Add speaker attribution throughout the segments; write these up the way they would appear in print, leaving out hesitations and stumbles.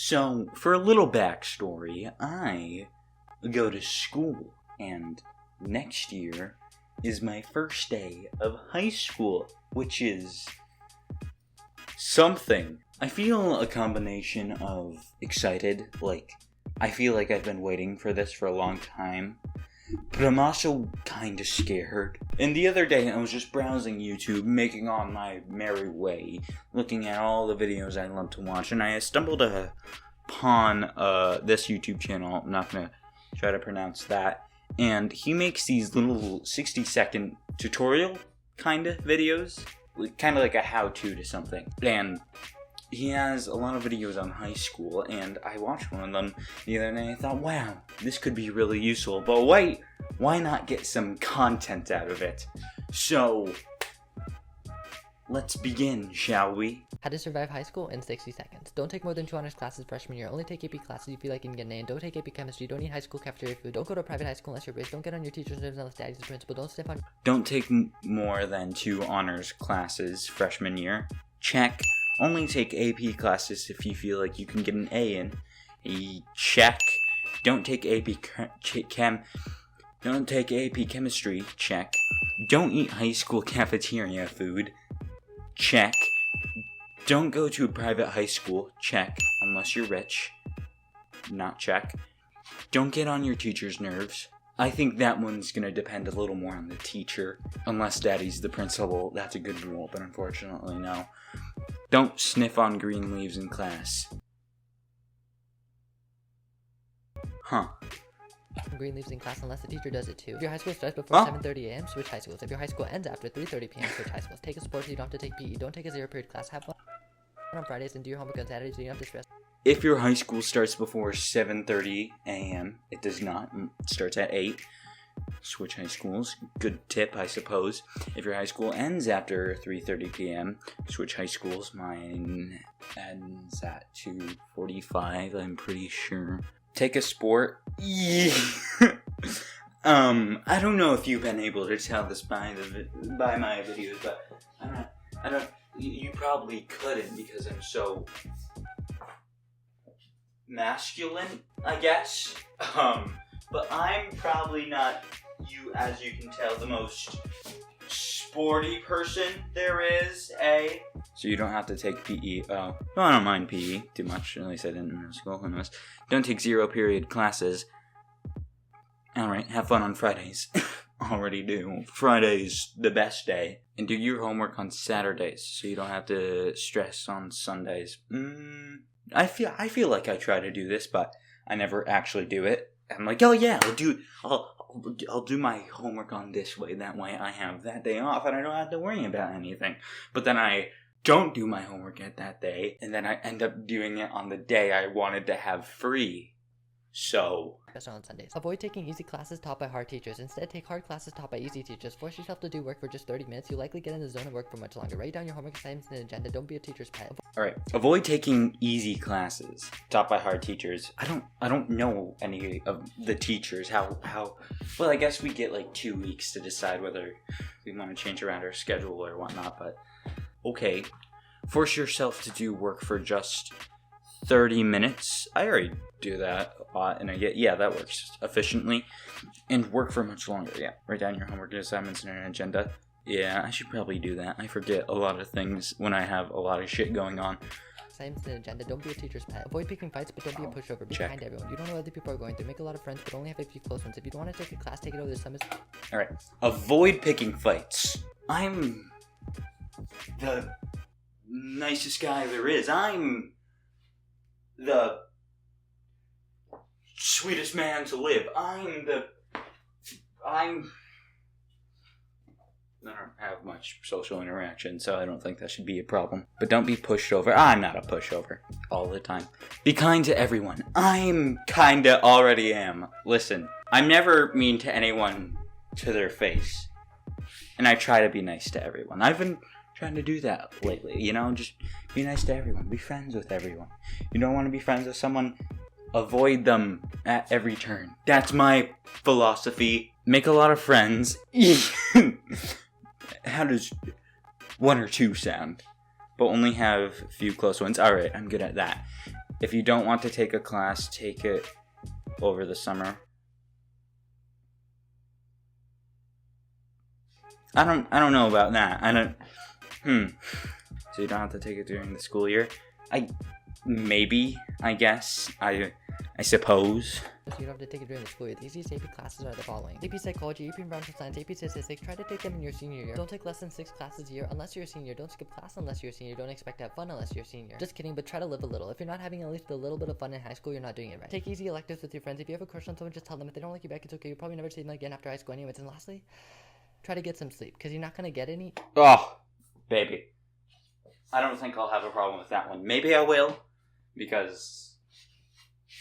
Speaker 1: So, for a little backstory, I go to school, and next year is my first day of high school, which is something. I feel a combination of excited, I feel like I've been waiting for this for a long time, but I'm also kinda scared. And the other day, I was just browsing YouTube, making on my merry way, looking at all the videos I love to watch, and I stumbled upon this YouTube channel. I'm not gonna try to pronounce that. And he makes these little 60-second tutorial kind of videos, kind of like a how-to to something. And he has a lot of videos on high school, and I watched one of them the other day and I thought, wow, this could be really useful. But wait, why not get some content out of it? So, let's begin, shall we?
Speaker 2: How to survive high school in 60 seconds. Don't take more than 2 honors classes freshman year. Only take AP classes you feel like you can get an A in. Don't take AP chemistry. Don't eat high school cafeteria food. Don't go to a private high school unless you're rich. Don't get on your teacher's nerves unless daddy's the principal. Don't sniff on...
Speaker 1: Don't take more than 2 honors classes freshman year. Check. Only take AP classes if you feel like you can get an A in. Check. Don't take AP Don't take AP chemistry. Check. Don't eat high school cafeteria food. Check. Don't go to a private high school. Check. Unless you're rich. Not check. Don't get on your teacher's nerves. I think that one's gonna depend a little more on the teacher. Unless daddy's the principal, that's a good rule, but unfortunately no. Don't sniff on green leaves in class. Huh.
Speaker 2: Green leaves in class unless the teacher does it too. If your high school starts before 7:30 a.m., switch high schools. If your high school ends after 3:30 p.m., switch high schools. Take a sport so you don't have to take PE. Don't take a 0-period class. Have fun on Fridays and do your homework on Saturdays so you don't have to stress.
Speaker 1: If your high school starts before 7:30 a.m., it does not. It starts at 8. Switch high schools. Good tip, I suppose. If your high school ends after 3:30 p.m., switch high schools. Mine ends at 2:45, I'm pretty sure. Take a sport. I don't know if you've been able to tell this by my videos, but I don't. You probably couldn't because I'm so masculine, I guess. But I'm probably not, as you can tell, the most sporty person there is, eh? So you don't have to take PE. Oh, well, I don't mind PE too much. At least I didn't in school. Who knows? Don't take 0-period classes. Alright, have fun on Fridays. Already do. Friday's the best day. And do your homework on Saturdays so you don't have to stress on Sundays. I feel like I try to do this, but I never actually do it. I'm like, oh yeah, I'll do my homework on this way. That way I have that day off and I don't have to worry about anything. But then I don't do my homework at that day, and then I end up doing it on the day I wanted to have free. So,
Speaker 2: especially on Sundays. Avoid taking easy classes taught by hard teachers. Instead, take hard classes taught by easy teachers. Force yourself to do work for just 30 minutes. You'll likely get in the zone of work for much longer. Write down your homework assignments and agenda. Don't be a teacher's pet.
Speaker 1: Alright, avoid taking easy classes taught by hard teachers. I don't know any of the teachers. How well, I guess we get 2 weeks to decide whether we want to change around our schedule or whatnot, but okay. Force yourself to do work for just 30 minutes. I already do that a lot, and that works efficiently. And work for much longer, yeah. Write down your homework assignments and an agenda. Yeah, I should probably do that. I forget a lot of things when I have a lot of shit going on.
Speaker 2: Assignments and agenda. Don't be a teacher's pet. Avoid picking fights, but don't be a pushover. Be kind to everyone. You don't know what other people are going through. Make a lot of friends, but only have a few close ones. If you don't want to take a class, take it over the summer.
Speaker 1: Alright. Avoid picking fights. I'm the nicest guy there is. I'm the sweetest man to live. I don't have much social interaction, so I don't think that should be a problem. But don't be pushed over. I'm not a pushover all the time. Be kind to everyone. I'm kinda already am. Listen, I'm never mean to anyone to their face. And I try to be nice to everyone. I've been trying to do that lately, just be nice to everyone. Be friends with everyone. You don't want to be friends with someone, avoid them at every turn. That's my philosophy. Make a lot of friends. How does 1 or 2 sound? But only have a few close ones. Alright, I'm good at that. If you don't want to take a class, take it over the summer. I don't know about that. So you don't have to take it during the school year? I guess. I suppose.
Speaker 2: So you don't have to take it during the school year. The easiest AP classes are the following: AP Psychology, AP Environmental Science, AP Statistics. Try to take them in your senior year. Don't take less than 6 classes a year unless you're a senior. Don't skip class unless you're a senior. Don't expect to have fun unless you're a senior. Just kidding, but try to live a little. If you're not having at least a little bit of fun in high school, you're not doing it right. Take easy electives with your friends. If you have a crush on someone, just tell them. If they don't like you back, it's okay. You'll probably never see them again after high school anyways. And lastly, try to get some sleep, because you're not going to get any.
Speaker 1: Oh, baby. I don't think I'll have a problem with that one. Maybe I will, because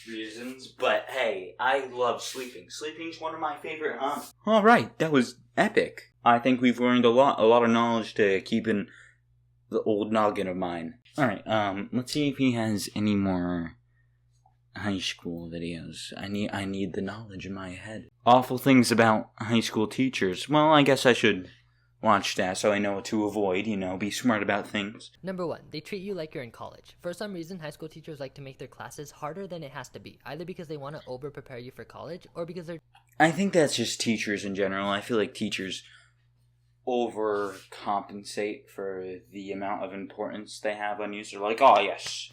Speaker 1: reasons, but hey, I love sleeping. Sleeping's one of my favorite hobbies. Alright, that was epic. I think we've learned a lot of knowledge to keep in the old noggin of mine. Alright, let's see if he has any more high school videos. I need the knowledge in my head. Awful things about high school teachers. Well, I guess I should watch that so I know what to avoid, be smart about things.
Speaker 2: Number 1, they treat you like you're in college. For some reason, high school teachers like to make their classes harder than it has to be, either because they want to over-prepare you for college, or because they're...
Speaker 1: I think that's just teachers in general. I feel like teachers overcompensate for the amount of importance they have on you. So they're like, oh yes,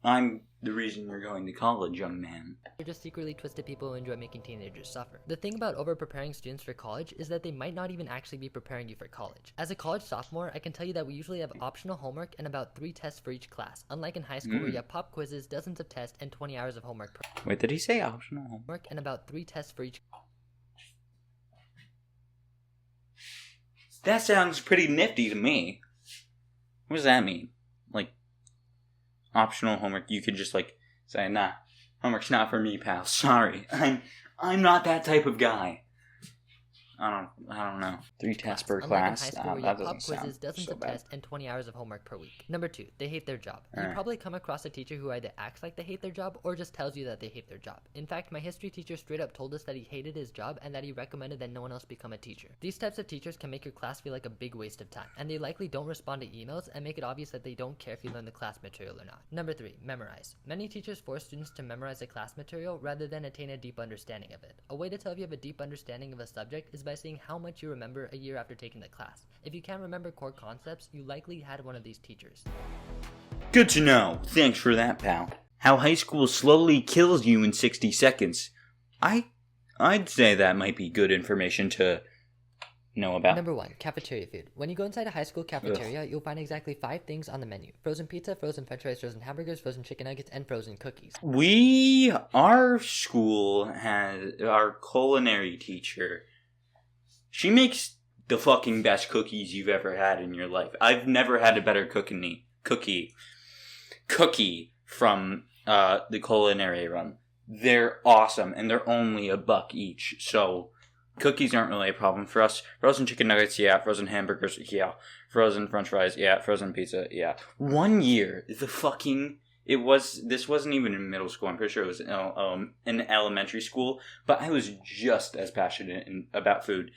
Speaker 1: I'm the reason you're going to college, young man.
Speaker 2: They're just secretly twisted people who enjoy making teenagers suffer. The thing about over-preparing students for college is that they might not even actually be preparing you for college. As a college sophomore, I can tell you that we usually have optional homework and about 3 tests for each class, unlike in high school where you have pop quizzes, dozens of tests, and 20 hours of homework per
Speaker 1: Wait, did he say optional
Speaker 2: homework? And about 3 tests for each...
Speaker 1: That sounds pretty nifty to me. What does that mean? Like, optional homework, you could just say, nah, homework's not for me, pal. Sorry. I'm not that type of guy. I don't know. 3 tests per class.
Speaker 2: Unlike in high school, where you have pop quizzes, dozens
Speaker 1: so
Speaker 2: of
Speaker 1: bad.
Speaker 2: tests, and 20 hours of homework per week. Number 2, they hate their job. You
Speaker 1: Alright.
Speaker 2: probably come across a teacher who either acts like they hate their job or just tells you that they hate their job. In fact, my history teacher straight up told us that he hated his job and that he recommended that no one else become a teacher. These types of teachers can make your class feel like a big waste of time, and they likely don't respond to emails and make it obvious that they don't care if you learn the class material or not. Number 3, memorize. Many teachers force students to memorize the class material rather than attain a deep understanding of it. A way to tell if you have a deep understanding of a subject is by seeing how much you remember a year after taking the class. If you can't remember core concepts, you likely had one of these teachers.
Speaker 1: Good to know. Thanks for that, pal. How high school slowly kills you in 60 seconds. I'd say that might be good information to know about.
Speaker 2: Number 1, cafeteria food. When you go inside a high school cafeteria, you'll find exactly 5 things on the menu: frozen pizza, frozen french fries, frozen hamburgers, frozen chicken nuggets, and frozen cookies.
Speaker 1: Our school has our culinary teacher. She makes the fucking best cookies you've ever had in your life. I've never had a better cookie from the culinary room. They're awesome, and they're only $1 each. So cookies aren't really a problem for us. Frozen chicken nuggets, yeah. Frozen hamburgers, yeah. Frozen french fries, yeah. Frozen pizza, yeah. 1 year, this wasn't even in middle school. I'm pretty sure it was in elementary school. But I was just as passionate about food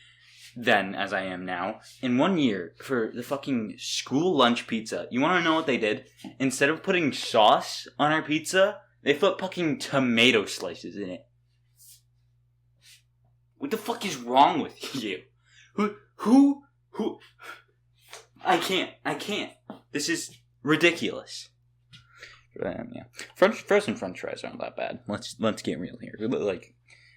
Speaker 1: then as I am now. In 1 year, for the fucking school lunch pizza, you want to know what they did? Instead of putting sauce on our pizza, they put fucking tomato slices in it. What the fuck is wrong with you? Who? I can't. This is ridiculous. Yeah. Frozen french fries aren't that bad. Let's get real here.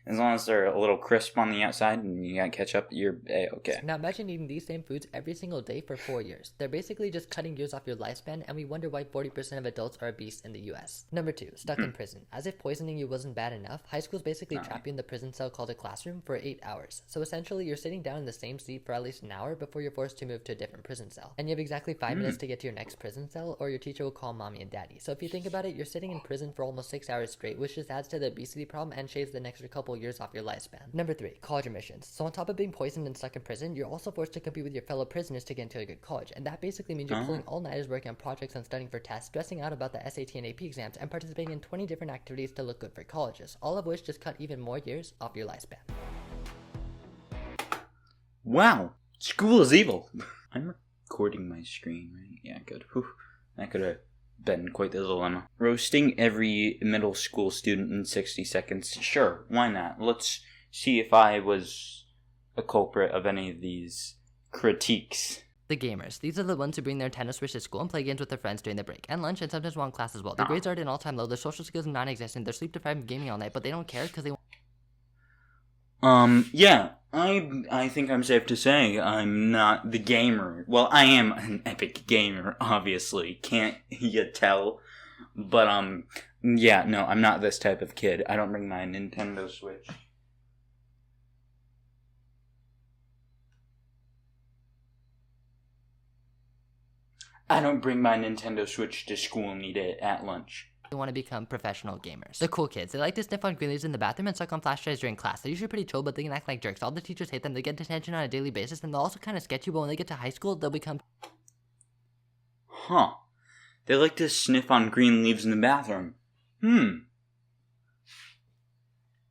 Speaker 1: As long as they're a little crisp on the outside and you got ketchup, you're okay.
Speaker 2: Now imagine eating these same foods every single day for 4 years. They're basically just cutting years off your lifespan, and we wonder why 40% of adults are obese in the US. Number 2, stuck in prison. As if poisoning you wasn't bad enough, high schools basically trap you in the prison cell called a classroom for 8 hours. So essentially, you're sitting down in the same seat for at least an hour before you're forced to move to a different prison cell. And you have exactly 5 minutes to get to your next prison cell, or your teacher will call mommy and daddy. So if you think about it, you're sitting in prison for almost 6 hours straight, which just adds to the obesity problem and shaves the next couple years off your lifespan. Number 3, college admissions. So on top of being poisoned and stuck in prison, you're also forced to compete with your fellow prisoners to get into a good college. And that basically means you're pulling all-nighters, working on projects and studying for tests, stressing out about the SAT and AP exams, and participating in 20 different activities to look good for colleges, all of which just cut even more years off your lifespan.
Speaker 1: Wow, school is evil. I'm recording my screen, right? Yeah, good. Whew. That could have been quite the dilemma. Roasting every middle school student in 60 seconds. Sure, why not? Let's see if I was a culprit of any of these critiques.
Speaker 2: The gamers. These are the ones who bring their Nintendo Switch to school and play games with their friends during the break and lunch and sometimes while in class as well. Their grades are at an all-time low, their social skills are non-existent, they're sleep deprived and gaming all night, but they don't care because they
Speaker 1: Yeah, I think I'm safe to say I'm not the gamer. Well, I am an epic gamer, obviously. Can't you tell? But, yeah, no, I'm not this type of kid. I don't bring my Nintendo Switch. I don't bring my Nintendo Switch to school and eat it at lunch.
Speaker 2: want to become professional gamers. The cool kids. They like to sniff on green leaves in the bathroom and suck on flash drives during class. They're usually pretty chill, but they can act like jerks. All the teachers hate them. They get detention on a daily basis, and they're also kind of sketchy, but when they get to high school, they'll become...
Speaker 1: Huh. They like to sniff on green leaves in the bathroom.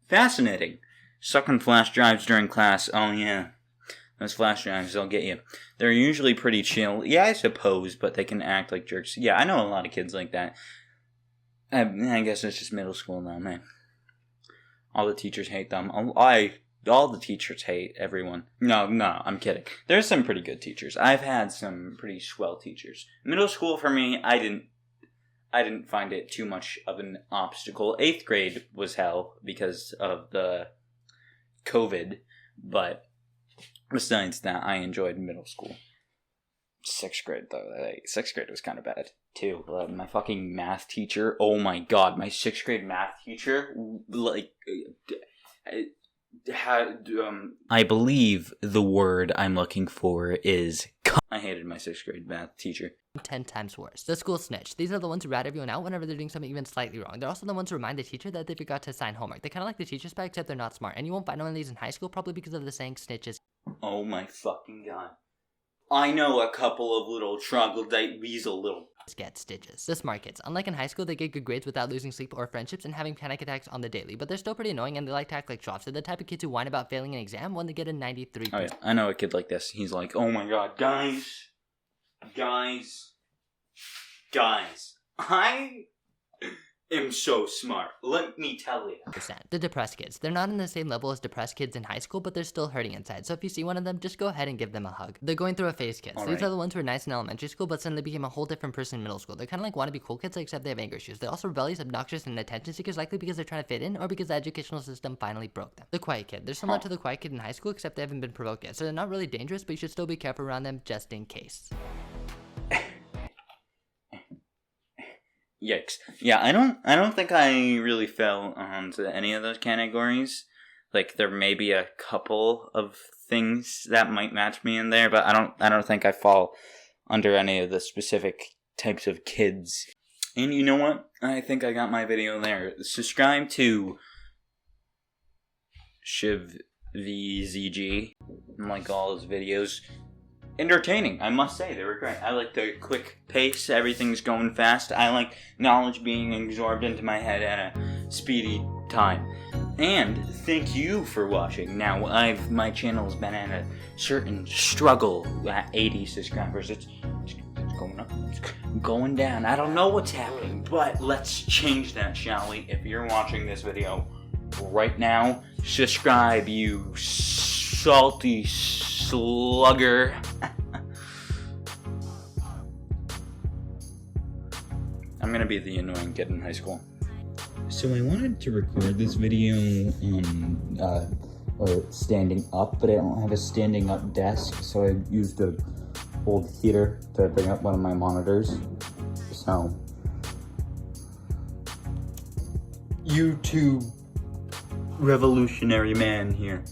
Speaker 1: Fascinating. Suck on flash drives during class. Oh, yeah. Those flash drives, they'll get you. They're usually pretty chill. Yeah, I suppose, but they can act like jerks. Yeah, I know a lot of kids like that. I guess it's just middle school now, man. All the teachers hate them. All the teachers hate everyone. No, I'm kidding. There's some pretty good teachers. I've had some pretty swell teachers. Middle school, for me, I didn't find it too much of an obstacle. 8th grade was hell because of the COVID, but besides that, I enjoyed middle school. 6th grade, though. 6th grade was kind of bad, too. My fucking math teacher, oh my god, my 6th grade math teacher, I believe the word I'm looking for is I hated my 6th grade math teacher.
Speaker 2: 10 times worse. The school snitch. These are the ones who rat everyone out whenever they're doing something even slightly wrong. They're also the ones who remind the teacher that they forgot to assign homework. They kind of like the teacher's pet, except they're not smart. And you won't find one of these in high school, probably because of the saying snitches.
Speaker 1: Oh my fucking god. I know a couple of little troglodyte weasel little
Speaker 2: get stitches. The smart kids. Unlike in high school, they get good grades without losing sleep or friendships and having panic attacks on the daily, but they're still pretty annoying and they like to act like troughs. They're the type of kids who whine about failing an exam when they get a 93%.
Speaker 1: Oh yeah, I know a kid like this. He's like, oh my god, guys, I am so smart. Let me tell you.
Speaker 2: The depressed kids. They're not on the same level as depressed kids in high school, but they're still hurting inside. So if you see one of them, just go ahead and give them a hug. They're going through a phase kids. These are the ones who are nice in elementary school, but suddenly became a whole different person in middle school. They're kind of like wannabe cool kids, except they have anger issues. They're also rebellious, obnoxious, and attention seekers, likely because they're trying to fit in, or because the educational system finally broke them. The quiet kid. They're similar to the quiet kid in high school, except they haven't been provoked yet. So they're not really dangerous, but you should still be careful around them just in case.
Speaker 1: Yikes. Yeah, I don't think I really fell onto any of those categories. Like, there may be a couple of things that might match me in there, but I don't think I fall under any of the specific types of kids. And you know what? I think I got my video there. Subscribe to Shiv VZG and like all his videos. Entertaining, I must say. They were great. I like the quick pace. Everything's going fast. I like knowledge being absorbed into my head at a speedy time. And thank you for watching. Now, my channel's been at a certain struggle at 80 subscribers. It's going up. It's going down. I don't know what's happening, but let's change that, shall we? If you're watching this video right now, subscribe, you salty slugger. I'm gonna be the annoying kid in high school. So I wanted to record this video standing up, but I don't have a standing up desk, so I used an old heater to bring up one of my monitors. So YouTube revolutionary man here.